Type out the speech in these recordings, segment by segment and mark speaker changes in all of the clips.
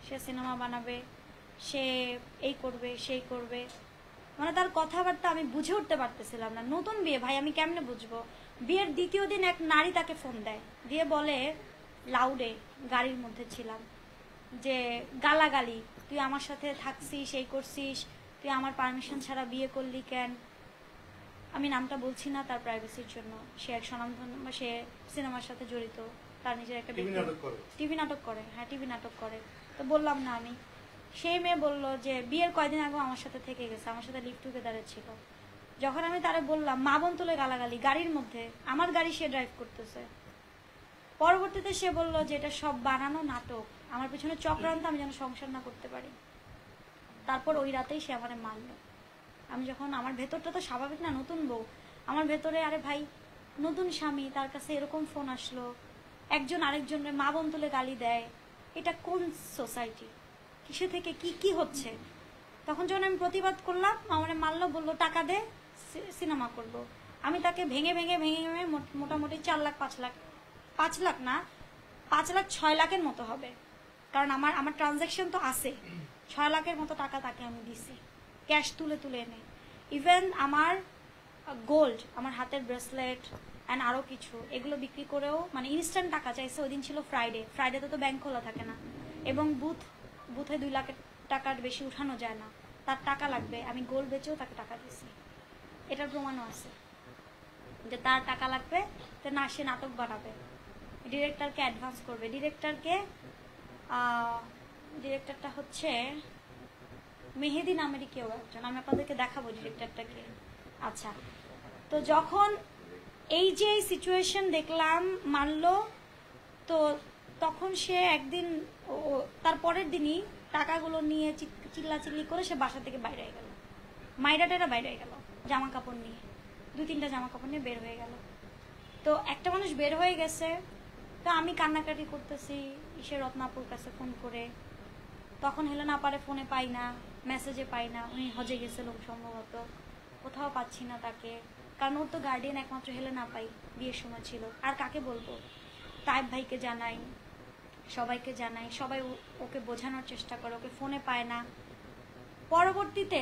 Speaker 1: সে cinema বানাবে, সে এই করবে সেই করবে, মানে তার কথাবার্তা আমি বুঝে উঠতে পারতেছিলাম না। নতুন বিয়ে ভাই, আমি কেমনে বুঝবো? বিয়ের দ্বিতীয় দিন এক নারী তাকে ফোন দেয়, দিয়ে বলে লাউডে, গাড়ির মধ্যে ছিলাম, যে গালাগালি, তুই আমার সাথে থাকছিস, এই করছিস, তুই আমার পারমিশন ছাড়া বিয়ে করলি কেন। আমি নামটা বলছি না তার প্রাইভেসির জন্য। সে এক স্বনামধন্য, সে সিনেমার সাথে জড়িত, তার নিজের একটা টিভি নাটক করে। হ্যাঁ, টিভি নাটক করে, তো বললাম না আমি। সেই মেয়ে বলল যে বিয়ের কয়দিন আগেও আমার সাথে থেকে গেছে, আমার সাথে লিভ টুগেদারে ছিল। যখন আমি তারে বললাম, মা বোন তুলে গালাগালি, গাড়ির মধ্যে, আমার গাড়ি সে ড্রাইভ করতেছে। পরবর্তীতে সে বলল যে এটা সব বানানো নাটক, আমার পিছনে চক্রান্ত, আমি যেন সংসার না করতে পারি। তারপর ওই রাতেই সে আমারে মারল। আমি যখন, আমার ভেতরটা তো স্বাভাবিক না, নতুন বউ, আমার ভেতরে আরে ভাই নতুন স্বামী, তার কাছে এরকম ফোন আসলো, একজন আরেকজনের মা বোন তুলে গালি দেয়, এটা কোন সোসাইটি, কিসে থেকে কি কি হচ্ছে। তখন যখন আমি প্রতিবাদ করলাম, আমারে মারলো, বললো টাকা দে সিনেমা করব। আমি তাকে ভেঙে ভেঙে ভেঙে ভেঙে মোটামুটি 4 লাখ 5 লাখ, 5 লাখ না, 5 লাখ 6 লাখের মতো হবে, কারণ আমার ট্রানজ্যাকশন তো আছে। 6 লাখের মতো টাকা তাকে আমি দিছি, ক্যাশ তুলে তুলে এনে। ইভেন আমার গোল্ড, আমার হাতের ব্রেসলেট অ্যান্ড আরও কিছু, এগুলো বিক্রি করেও, মানে ইনস্ট্যান্ট টাকা চাইছে। ওই দিন ছিল ফ্রাইডেতে তো ব্যাংক খোলা থাকে না, এবং বুথে 2 লাখ টাকার বেশি উঠানো যায় না, তার টাকা লাগবে। আমি গোল্ড বেচেও তাকে টাকা দিছি, এটার প্রমাণও আছে যে তার টাকা লাগবে, তো না সে নাটক বানাবে, ডিরেক্টরকে অ্যাডভান্স করবে। ডিরেক্টরটা হচ্ছে মেহেদি নামেরই কেউ একজন, আমি আপনাদেরকে দেখাবো ডিরেক্টরটাকে। আচ্ছা, তো যখন এই যে সিচুয়েশন দেখলাম, মানলো, তো তখন সে একদিন, তার পরের দিনই টাকাগুলো নিয়ে চিল্লাচিল্লি করে সে বাসা থেকে বাইরে হয়ে গেল, মাইরাটেরা বাইরে হয়ে গেল, জামা কাপড় নিয়ে, 2-3টা জামা কাপড় নিয়ে বের হয়ে গেল। তো একটা মানুষ বের হয়ে গেছে, তো আমি কান্নাকাটি করতেছি, রত্নাপুর কাছে ফোন করে, তখন হেলেনা পারে ফোনে পাই না, মেসেজে পাই না, উনি হজে গেছিল সম্ভবত, কোথাও পাচ্ছি না তাকে, কারণ ওর তো গার্ডিয়ান একমাত্র হেলেনা পাই, বিয়ের সময় ছিল। আর কাকে বলবো? তাইব ভাইকে জানাই, সবাইকে জানাই, সবাই ওকে বোঝানোর চেষ্টা করে, ওকে ফোনে পায় না। পরবর্তীতে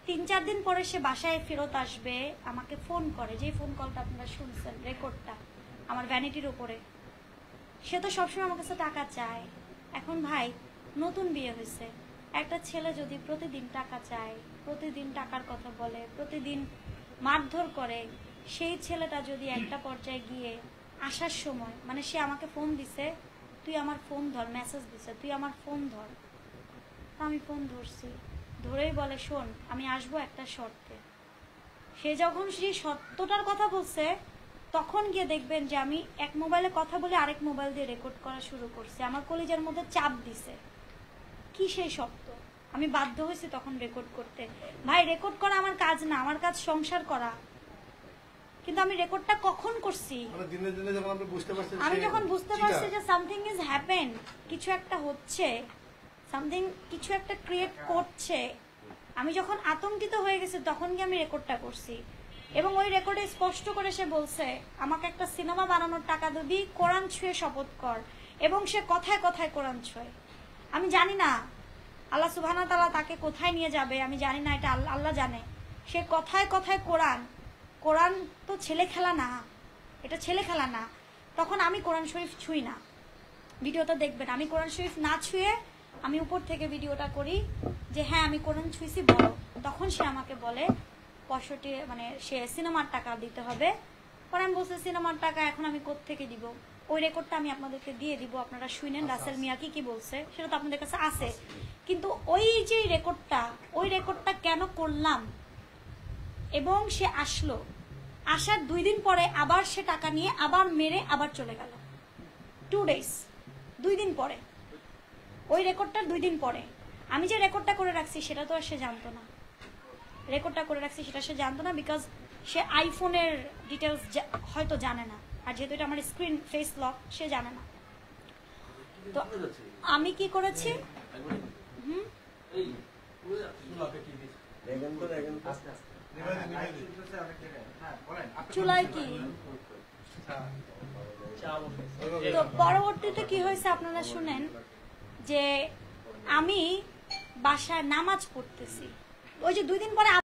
Speaker 1: 3-4 দিন পরে সে বাসায় ফেরত আসবে, আমাকে ফোন করে, যে ফোন কলটা আপনারা শুনছেন, রেকর্ডটা আমার ভ্যানিটির উপরে। সে তো সবসময় আমার কাছে টাকা চায়। এখন ভাই, নতুন বিয়ে হয়েছে, একটা ছেলে যদি প্রতিদিন টাকা চায়, প্রতিদিন টাকার কথা বলে, প্রতিদিন মারধর করে, সেই ছেলেটা যদি একটা পর্যায়ে গিয়ে আসার সময়, মানে সে আমাকে ফোন দিছে, তুই আমার ফোন ধর, মেসেজ দিছে, তুই আমার ফোন ধর, আমি ফোন ধরছি, ধরেই বলে শোন আমি আসবো একটা শর্তে। সে যখন সেই শর্তটার কথা বলছে, তখন গিয়ে দেখবেন যে আমি এক মোবাইলে কথা বলে আরেক মোবাইল দিয়ে রেকর্ড করা শুরু করছি। আমার কলিজার মধ্যে চাপ দিছে, কি সেই শব্দ, আমি বাধ্য হয়েছি তখন রেকর্ড করতে। ভাই, রেকর্ড করা আমার কাজ না, আমার কাজ সংসার করা, কিন্তু আমি রেকর্ডটা কখন করছি? আমি যখন বুঝতে পারছি যে সামথিং ইজ হ্যাপেন, কিছু একটা হচ্ছে, সামথিং কিছু একটা ক্রিয়েট করছে, আমি যখন আতঙ্কিত হয়ে গেছি, তখন কি আমি রেকর্ডটা করছি। এবং ওই রেকর্ডে স্পষ্ট করে সে বলছে, আমাকে একটা সিনেমা বানানোর টাকা দিবি, কোরআন ছুঁয়ে শপথ কর। এবং সে কথায় কথায় কোরআন ছুঁয়ে। আমি জানি না আল্লাহ সুবহানাহু ওয়া তাআলা তাকে কোথায় নিয়ে যাবে, আমি জানি না, এটা আল্লাহ জানে। সে কথায় কথায় কোরআন তো ছেলে খেলা না, এটা ছেলে খেলা না। তখন আমি কোরআন শরীফ ছুঁই না, ভিডিওটা দেখবেন, আমি কোরআন শরীফ না ছুঁয়ে আমি উপর থেকে ভিডিওটা করি যে হ্যাঁ আমি কোরআন ছুঁইছি বড়। তখন সে আমাকে বলে 65, মানে সে সিনেমার টাকা দিতে হবে। পরে আমি বলছি সিনেমার টাকা এখন আমি কোত্থেকে দিব? ওই রেকর্ডটা আমি আপনাদেরকে দিয়ে দিব, আপনারা শুনেন রাসেল মিয়া কি বলছে, সেটা তো আপনাদের কাছে আছে। কিন্তু ওই যে রেকর্ডটা, ওই রেকর্ডটা কেন করলাম? এবং সে আসলো, আসার 2 দিন পরে আবার সে টাকা নিয়ে আবার মেরে আবার চলে গেল। 2 days, 2 দিন পরে, ওই রেকর্ডটার 2 দিন পরে। আমি যে রেকর্ডটা করে রাখছি সেটা তো আর সে জানতো না, রেকর্ডটা করে রাখছি সেটা সে জানতো না, বিকজ সে আইফোনের ডিটেলস হয়তো জানে না, আর যেহেতু এটা আমার স্ক্রিন ফেস লক, সে জানে না। তো আমি কি করেছি, চুলায় কি, তো পরবর্তীতে কি হয়েছে আপনারা শুনেন যে আমি বাসায় নামাজ পড়তেছি, ওই যে 2 দিন পরে